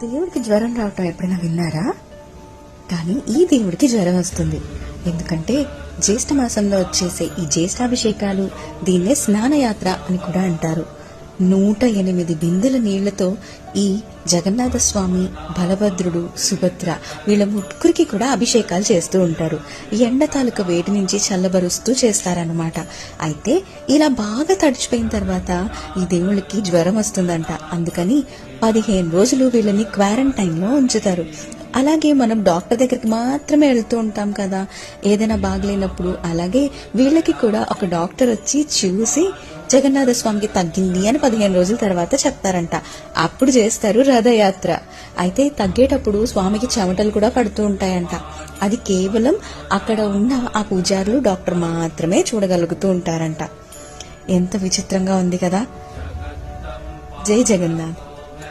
దేవుడికి జ్వరం రావటం ఎప్పుడైనా విన్నారా? కానీ ఈ దేవుడికి జ్వరం వస్తుంది. ఎందుకంటే జ్యేష్ఠ మాసంలో వచ్చేసే ఈ జ్యేష్ఠాభిషేకాలు దీన్నే స్నానయాత్ర అని కూడా అంటారు. 108 బిందెల నీళ్లతో ఈ జగన్నాథ స్వామి, బలభద్రుడు, సుభద్ర వీళ్ళ ముగ్గురికి కూడా అభిషేకాలు చేస్తూ ఉంటారు. ఈ ఎండ తాలూక వేడి నుంచి చల్లబరుస్తూ చేస్తారన్నమాట. అయితే ఇలా బాగా తడిచిపోయిన తర్వాత ఈ దేవుళ్ళకి జ్వరం వస్తుందంట. అందుకని 15 రోజులు వీళ్ళని క్వారంటైన్ లో ఉంచుతారు. అలాగే మనం డాక్టర్ దగ్గరికి మాత్రమే వెళ్తూ ఉంటాం కదా ఏదైనా బాగలేనప్పుడు. అలాగే వీళ్ళకి కూడా ఒక డాక్టర్ వచ్చి చూసి జగన్నాథ స్వామికి తగ్గింది అని 15 రోజుల తర్వాత చెప్తారంట. అప్పుడు చేస్తారు రథయాత్ర. అయితే తగ్గేటప్పుడు స్వామికి చెమటలు కూడా పడుతూ ఉంటాయంట. అది కేవలం అక్కడ ఉన్న ఆ పూజారులు, డాక్టర్ మాత్రమే చూడగలుగుతూ ఉంటారంట. ఎంత విచిత్రంగా ఉంది కదా. జై జగన్నాథ్.